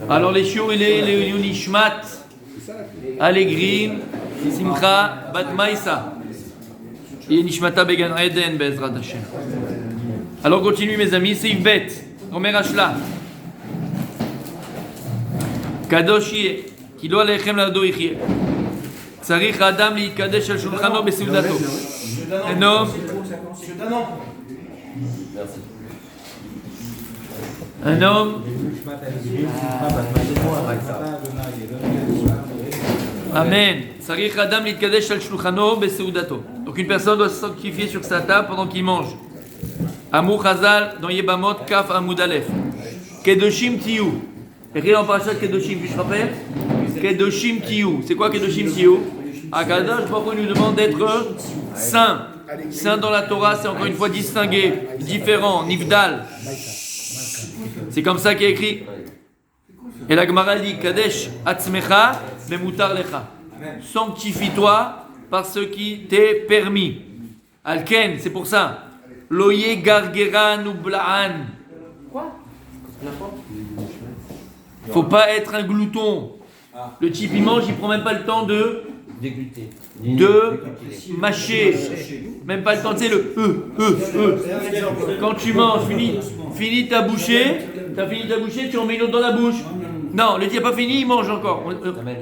Alors les shiur, il est les Nishmat, Allegrin, Simcha, Bat Maïsa. Et Nishmata Began Eden, Bezrat Hashem. Alors continue mes amis, c'est Yves Omer Ashla. Kadosh yeh, ki lo alechem lado yichyeh. Tzarich Adam להתקדש על שולחנו בסעודתו. Un homme. Un homme. Amen. Tzarich Adam להתקדש על שולחנו בסעודתו. Donc une personne doit se sanctifier sur sa table pendant qu'il mange. Amou Chazal dans Yebamot Kaf Amoud Aleph. Kedoshim Tiyu. Écrit en parachat Kedoshim, tu te rappelles? Kedoshim Tiyu. C'est quoi Kedoshim Tiyu? Akadosh Baruch Hu nous demande d'être saint. Saint dans la Torah, c'est encore une fois distingué, différent, nivdal. C'est comme ça qu'il est écrit. Et la Gemara dit Kadesh Atzmecha Bemutar Lecha. Sanctifie-toi par ce qui t'est permis. Alken, c'est pour ça. Loye Gargeran ou Blaan. Quoi? Faut pas être un glouton. Le type il mange, il prend même pas le temps de mâcher. Même pas le temps, tu sais le Quand tu manges, finis ta bouchée, tu en mets une autre dans la bouche. Non, le type n'a pas fini, il mange encore.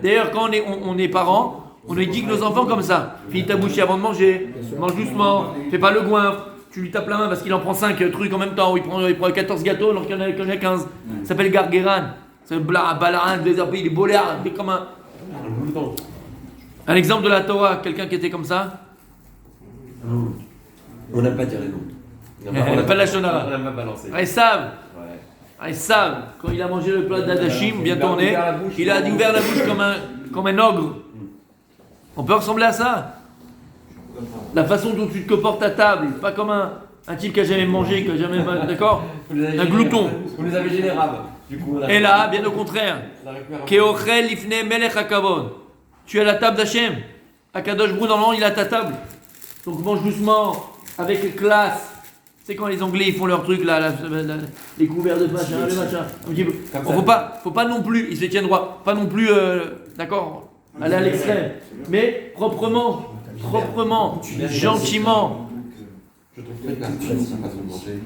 D'ailleurs, quand on est parents, on éduque nos enfants comme ça. Finis ta bouchée avant de manger, mange doucement, fais pas le goinfre. Tu lui tapes la main parce qu'il en prend 5 trucs en même temps. Il prend 14 gâteaux alors qu'il y en a 15. Ça s'appelle Gargeran. C'est Balaan, il est bolard, il est comme un exemple de la Torah, quelqu'un qui était comme ça. On n'a pas dire les noms. On n'a pas de la shonara. On n'a pas balancé. Ils savent. Quand il a mangé le plat d'Adashim, bien tourné, il a ouvert la bouche comme un ogre. On peut ressembler à ça. La façon dont tu te comportes à table, pas comme un type qui a jamais mangé, qui a jamais, d'accord, un glouton. Vous les avez générables. Et là, bien au contraire, Keochel lifne melech hakavod. Tu es à la table d'Hachem. Akadosh Brou, normalement, il est à ta table. Donc mange doucement, avec classe. C'est quand les Anglais ils font leur truc là, les couverts de machin, les machins. Faut pas non plus, ils se tiennent droit, pas non plus, d'accord, aller à l'extrême, mais proprement, gentiment. Je trouve très classe sa façon de manger.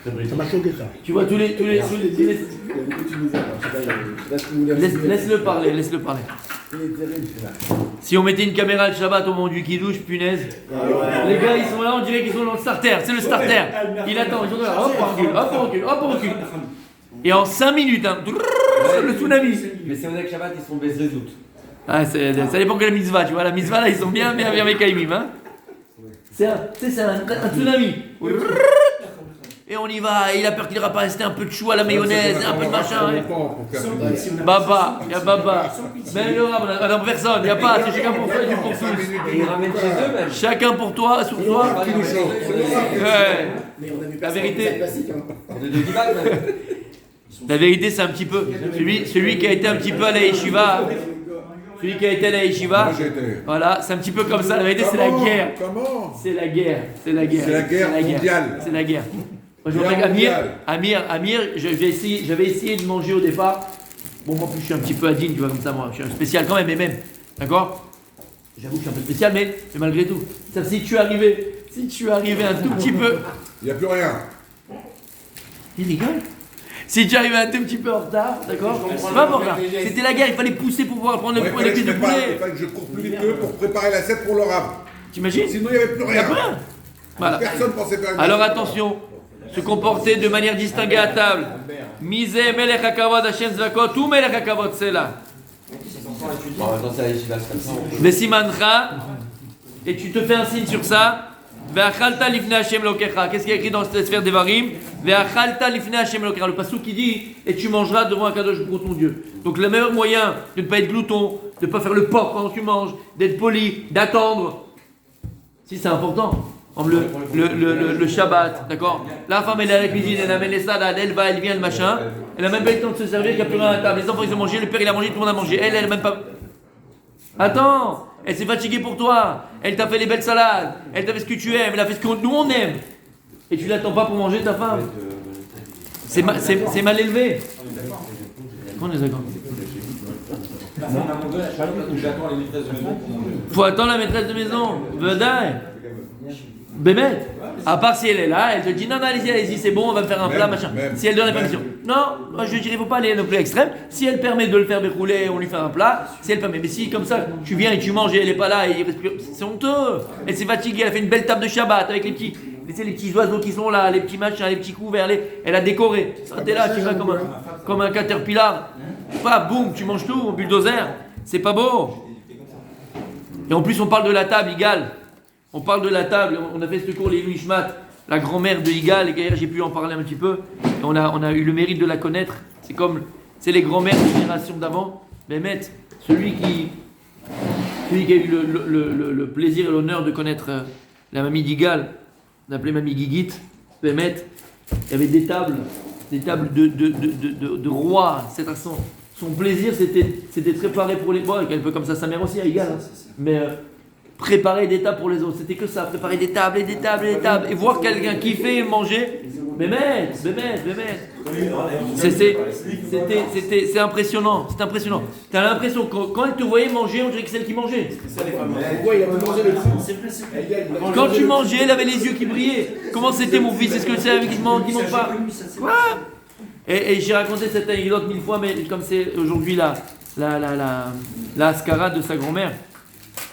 Ça m'a choqué ça. Tu vois tous les... Laisse-le parler. Si on mettait une caméra le Shabbat au moment du Kiddush, punaise. Les gars ils sont là, on dirait qu'ils sont dans le starter. C'est le starter. Il attend, ils sont là, hop on recule. Et en 5 minutes, le tsunami. Mais c'est vrai que Shabbat ils sont baisés doute. Ah, ça dépend de la mitzvah, tu vois. La mitzvah là, ils sont bien mécaïmim. Hein. C'est un tsunami. Et on y va, il a peur qu'il ne va pas rester un peu de chou à la mayonnaise, un peu de machin. Baba, il y a Baba. Mais le rab, personne, il n'y a pas, c'est chacun pour toi et Dieu pour tous. Et ils ramènent chez eux même. Chacun pour toi, sur toi. Ouais. La vérité. La vérité, c'est un petit peu. Celui qui a été un petit peu à la yeshiva. Celui qui a été à la yeshiva, voilà, c'est un petit peu comme ça. La vérité, c'est la guerre. Comment? C'est la guerre mondiale. C'est la guerre. Moi, je Amir, j'avais essayé de manger au départ. Bon, moi, en plus, je suis un petit peu adine, tu vois, comme ça, moi. Je suis un spécial quand même, mais même. D'accord? J'avoue que je suis un peu spécial, mais malgré tout. Ça, si tu arrivais un tout petit peu. Il n'y a plus rien. Il rigole. Si tu arrivais un tout petit peu en retard, d'accord? C'est pas pour ça. C'était la guerre, il fallait pousser pour pouvoir prendre les cuisses de poulet. Il fallait que je cours plus vite qu'eux pour préparer l'assiette pour le rab. T'imagines? Sinon, il n'y avait plus rien. Voilà. Personne pensait faire une Alors attention, se comporter de manière distinguée à table. Mise melech hakavod Hashem zvakot ou melech hakavod sela. Dans sa yeshiva, c'est comme ça. Vesimancha, et tu te fais un signe sur ça. Ve'achalta lifnei Hashem lokecha. Qu'est-ce qu'il y a écrit dans cette sphère d'Evarim? Ve'achalta lifnei Hashem lokecha. Le pasuk qui dit et tu mangeras devant un Kadosh pour ton Dieu. Donc le meilleur moyen de ne pas être glouton, de ne pas faire le porc quand tu manges, d'être poli, d'attendre. Si c'est important. Le Shabbat, d'accord? La femme elle est à la cuisine, elle amène les salades, elle va, elle vient, le machin. Elle a même pas eu le temps de se servir, il n'y a plus rien à la table. Les enfants ils ont mangé, le père il a mangé, tout le monde a mangé. Elle a même pas. Attends, elle s'est fatiguée pour toi. Elle t'a fait les belles salades. Elle t'a fait ce que tu aimes. Elle a fait ce que nous on aime. Et tu l'attends pas pour manger ta femme. C'est mal élevé. Qu'on est d'accord. Faut attendre la maîtresse de maison. Vedai. Bémet. À part si elle est là, elle te dit non, allez-y, allez-y, c'est bon, on va me faire un plat, machin. Si elle donne la permission. Non, moi je dirais, faut pas aller non plus à l'extrême. Si elle permet de le faire dérouler, on lui fait un plat. Si elle permet. Mais si, comme ça, tu viens et tu manges et elle est pas là et il reste plus. C'est honteux. Elle s'est fatiguée, elle a fait une belle table de Shabbat avec les petits oiseaux qui sont là, les petits machins, les petits couverts, elle a décoré. Ça, t'es là, tu vas comme un caterpillar. Pas, boum, tu manges tout, en bulldozer. C'est pas beau. Et en plus, on parle de la table, Igal. On parle de la table. On a fait ce cours, les Ishmat, la grand-mère de Igal. Et hier, j'ai pu en parler un petit peu. Et on a eu le mérite de la connaître. C'est les grand-mères de génération d'avant. Mehmet, celui qui a eu le plaisir et l'honneur de connaître la mamie d'Igal, on appelait mamie Guiguit, Mehmet, il y avait des tables de roi. Son plaisir, c'était de préparer pour les. Bon, un peu comme ça, sa mère aussi, à Igal. Hein. Mais préparer des tables pour les autres, c'était que ça, préparer des tables et des tables et des tables. Et voir quelqu'un kiffer et manger. Mehmet. C'est impressionnant. C'est impressionnant. T'as l'impression que quand elle te voyait manger, on dirait que c'est elle qui mangeait. Pourquoi il a mangé le Quand tu mangeais, elle avait les yeux qui brillaient. Comment c'était mon fils? Est-ce que c'est avec qui mange pas? Quoi? Et j'ai raconté cette anecdote 1000 fois, mais comme c'est aujourd'hui la ascarade de sa grand-mère,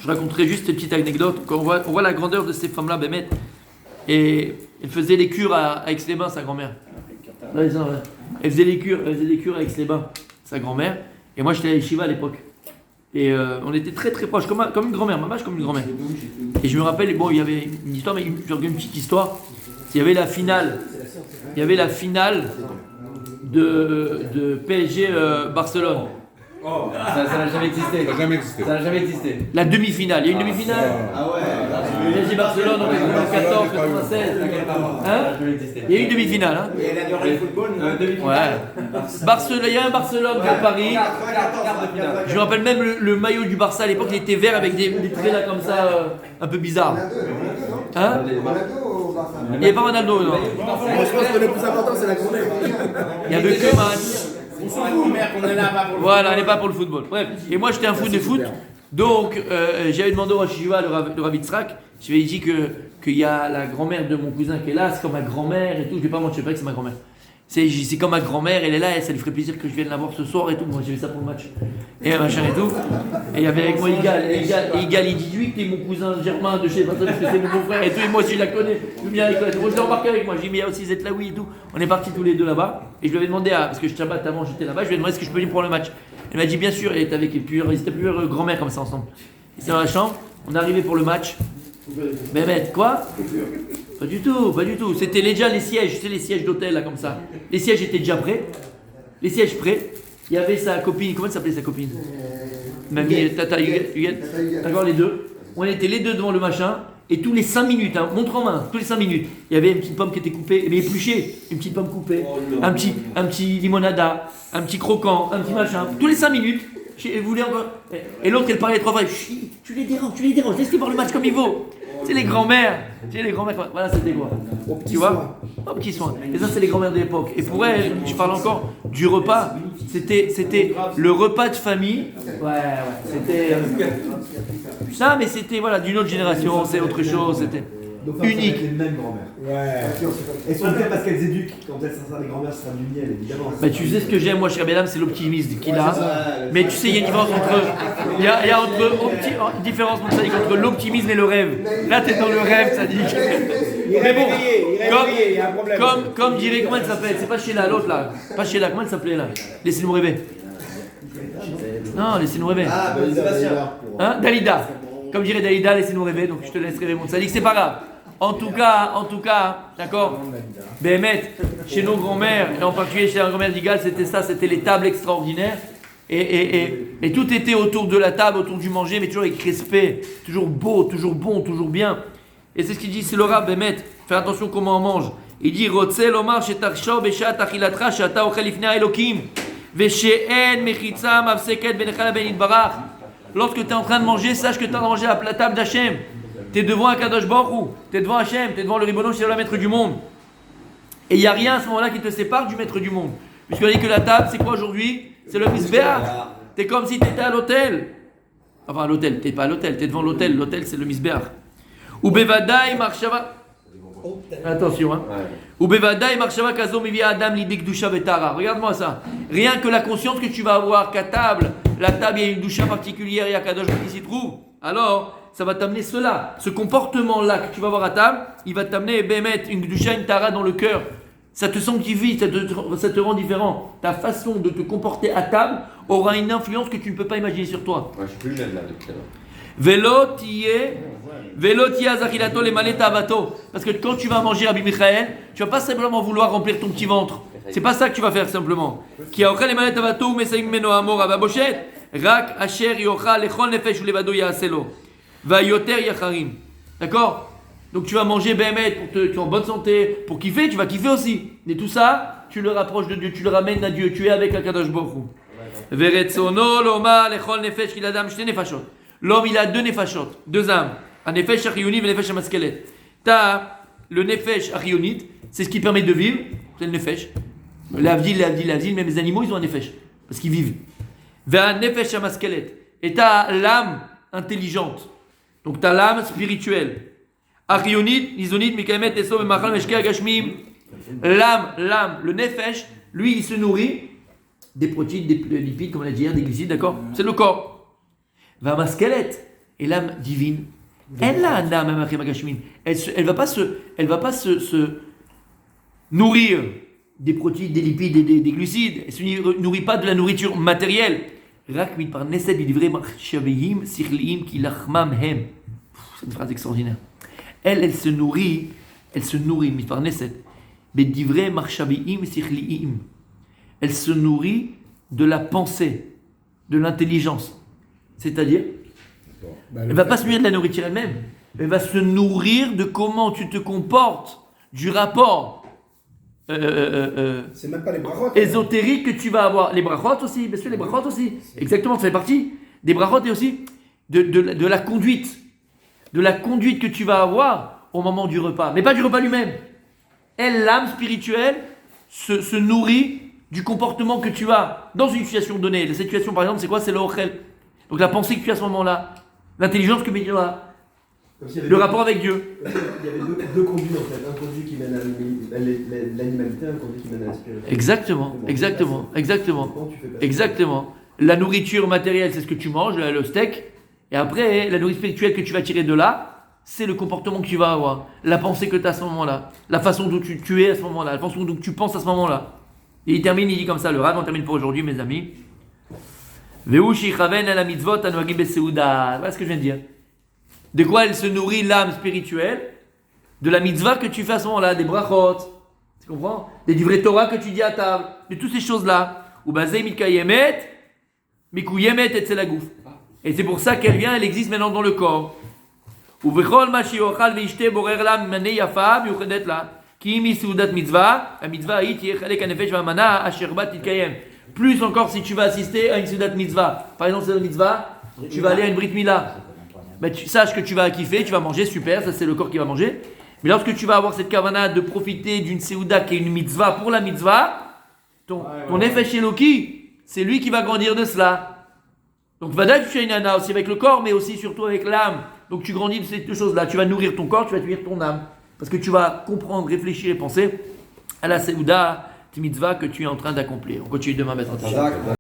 je raconterai juste cette petite anecdote. Quand on voit la grandeur de ces femmes-là, Bémet. Et elle faisait les cures à Aix-les-Bains, sa grand-mère. Elle faisait les cures à Aix-les-Bains, sa grand-mère. Et moi, j'étais à Yeshiva à l'époque. Et on était très très proches, comme une grand-mère, ma vache comme une grand-mère. Et je me rappelle, bon, il y avait une histoire, mais une petite histoire. Il y avait la finale de PSG Barcelone. Oh, ça n'a jamais existé. Ça n'a jamais existé. La demi-finale. Il y a une demi-finale. Ah ouais. PSG Barcelone en 94, 96. Hein? Il y a une demi-finale. Hein? Et elle a duré le football. Ouais. Il y a un Barcelone à Paris. Je me rappelle même le maillot du Barça à l'époque, il était vert avec des traits là comme ça, un peu bizarre. Hein? Il n'y avait pas Ronaldo, non. Je pense que le plus important, c'est la grand-mère. Il y avait que match. Voilà, elle n'est pas pour le football. Bref, et moi j'étais un fou de foot, donc j'avais demandé au Rosh Yeshiva, le Rav Yitzhak, je lui ai dit qu'il y a la grand-mère de mon cousin qui est là, c'est comme ma grand-mère et tout, je ne vais pas mentir, pas que c'est ma grand-mère. C'est comme ma grand-mère, elle est là, et ça lui ferait plaisir que je vienne la voir ce soir et tout. Moi j'ai fait ça pour le match. Et machin et tout. Et il y avait avec moi Igal, il dit lui que t'es mon cousin Germain de chez Vincent, parce que c'est mon beau-frère et tout. Et moi aussi je la connais. Moi je l'ai embarqué avec moi. J'ai dit mais il y a aussi Zetlaoui et tout. On est partis tous les deux là-bas. Et je lui avais demandé, parce que Shabbat avant j'étais là-bas, je lui ai demandé est-ce que je peux venir pour le match. Elle m'a dit bien sûr, elle était avec ils étaient plusieurs grand-mères comme ça ensemble. Ils étaient dans la chambre, on est arrivé pour le match. Mehmet, quoi? Pas du tout. C'était déjà les sièges, les sièges d'hôtel là comme ça. Les sièges étaient déjà prêts. Les sièges prêts. Il y avait sa copine, comment elle s'appelait sa copine? Mamie, Tata Huguette. D'accord, les deux. On était les deux devant le machin. Et tous les 5 minutes, hein, montre en main, tous les 5 minutes, il y avait une petite pomme qui était coupée, mais épluchée, une petite pomme coupée, un petit limonada, un petit croquant, un petit machin. Tous les 5 minutes, elle voulait encore. Et l'autre, elle parlait 3 fois. Tu les déranges, laisse-les voir le match comme il vaut. C'est les grand-mères, voilà, c'était quoi? Tu vois? Au petit soin. Et ça, c'est les grand-mères de l'époque. Et pour elle, je parle encore du repas. C'était le repas de famille. Ouais, c'était. Ça, mais c'était voilà, d'une autre génération, c'est autre chose, c'était unique. Les mêmes grand-mères. Ouais. Elles sont bien parce qu'elles éduquent. Quand elles s'installent, les grand-mères, ça sera du miel, évidemment. Bah, tu sais ce que j'aime, moi, cher mesdames, c'est l'optimisme qu'il a. Mais tu sais, il y a une différence entre. Il y a une différence entre l'optimisme et le rêve. Là, t'es dans le rêve, ça dit. Mais bon, comme dirait, comment elle s'appelle? C'est pas Sheila, l'autre là. Pas Sheila, comment elle s'appelait là? Laissez-nous rêver. Non, laissez-nous rêver. Ah, ben Sébastien. Hein? Dalida. Comme dirait Dalida, laissez-nous rêver, donc je te laisse rêver mon sadique, c'est pas grave. En tout cas, d'accord? Bémet, chez nos grands-mères, et en particulier chez la grand-mère d'Igal, c'était ça, c'était les tables extraordinaires. Et tout était autour de la table, autour du manger, mais toujours avec respect, toujours beau, toujours bon, toujours bien. Et c'est ce qu'il dit, c'est le Rav Bémet, fais attention comment on mange. Il dit, Rotzel omar shetarshov beshat achilatra shata ochel lifnei Elokim veshe'en mechitza mavseket benecha ben yitbarach. Lorsque tu es en train de manger, sache que tu es en train de manger à la table d'Hachem. Tu es devant un Kadosh Baruch Hu, tu es devant Hachem, tu es devant le Ribono Shel Olam, maître du monde. Et il n'y a rien à ce moment-là qui te sépare du maître du monde. Puisqu'on a dit que la table, c'est quoi aujourd'hui? C'est le misbéach. T'es comme si t'étais à l'hôtel. Enfin, à l'hôtel, t'es pas à l'hôtel, t'es devant l'hôtel. L'hôtel, c'est le misbéach. Ou bevadaï marshava. Attention, hein. Ou bevadaï marshava kazo mivia adam lidik dusha vetara. Regarde-moi ça. Rien que la conscience que tu vas avoir qu'à table, la table, il y a une doucha particulière, il y a Kadosh qui s'y trouve. Alors, ça va t'amener cela. Ce comportement-là que tu vas avoir à table, il va t'amener mettre une doucha, une tara dans le cœur. Ça te sanctifie, ça te rend différent. Ta façon de te comporter à table aura une influence que tu ne peux pas imaginer sur toi. Ouais, je suis plus jeune là depuis tout à l'heure. Parce que quand tu vas manger Rabbi Michael, tu vas pas simplement vouloir remplir ton petit ventre. C'est pas ça que tu vas faire simplement. D'accord? Donc tu vas manger Bémet pour tu es en bonne santé, pour kiffer, tu vas kiffer aussi. Et tout ça, tu le rapproches de Dieu, tu le ramènes à Dieu, tu es avec Akadosh Baruch Hu. L'homme, il a deux nefashot, deux âmes. Un nefesh achionit et un nefesh amaskelet. Tu as le nefesh achionit, c'est ce qui permet de vivre, c'est le nefesh. L'avdil, même les animaux, ils ont un nefesh, parce qu'ils vivent. Un nefesh amaskelet. Et tu as l'âme intelligente. Donc tu as l'âme spirituelle. Achionit, nizonit, mikamet, esov, machal, meshke, agashmim. L'âme, le nefesh, lui, il se nourrit des protéines, des lipides, comme on a dit hier, des glucides, d'accord? C'est le corps. Va ma squelette et l'âme divine, elle a un âme, elle va pas se nourrir des protéines, des lipides et des glucides. Elle se nourrit pas de la nourriture matérielle. C'est une phrase extraordinaire. Elle se nourrit, par Neset. Elle se nourrit de la pensée, de l'intelligence. C'est-à-dire, elle ne va pas se nourrir de la nourriture elle-même, elle va se nourrir de comment tu te comportes, du rapport c'est même pas les brachot. ésotérique que tu vas avoir. Les brachot aussi, bien sûr, les brachot aussi. Exactement, ça fait partie des brachot et aussi de la conduite. De la conduite que tu vas avoir au moment du repas. Mais pas du repas lui-même. Elle, l'âme spirituelle, se nourrit du comportement que tu as dans une situation donnée. La situation, par exemple, c'est quoi? C'est le ochel. Donc la pensée que tu as à ce moment-là, l'intelligence que tu as, le rapport avec Dieu. Il y avait deux conduits en fait, un conduit qui mène à l'animalité, un conduit qui mène à la spiritualité. Exactement. La nourriture matérielle, c'est ce que tu manges, le steak. Et après, la nourriture spirituelle que tu vas tirer de là, c'est le comportement que tu vas avoir, la pensée que tu as à ce moment-là, la façon dont tu es à ce moment-là, la façon dont tu penses à ce moment-là. Et il dit comme ça, le Rav, on termine pour aujourd'hui, mes amis. Voilà ce que je viens de dire. De quoi elle se nourrit l'âme spirituelle? De la mitzvah que tu fais à ce moment-là, des brachot, tu comprends? Des livrets Torah que tu dis à table, de toutes ces choses-là. Et c'est pour ça qu'elle vient, elle existe maintenant dans le corps. Plus encore si tu vas assister à une Seudat Mitzvah. Par exemple, c'est une Mitzvah, tu vas aller à une Brit Mila. Ben, tu saches que tu vas kiffer, tu vas manger, super, ça c'est le corps qui va manger. Mais lorsque tu vas avoir cette kavana de profiter d'une Seuda qui est une Mitzvah pour la Mitzvah, ton Nefesh Eloki, c'est lui qui va grandir de cela. Donc, Vada, tu fais une ana aussi avec le corps, mais aussi surtout avec l'âme. Donc, tu grandis de ces deux choses-là. Tu vas nourrir ton corps, tu vas nourrir ton âme. Parce que tu vas comprendre, réfléchir et penser à la Seuda, mitzvah que tu es en train d'accomplir. On continue demain, matin.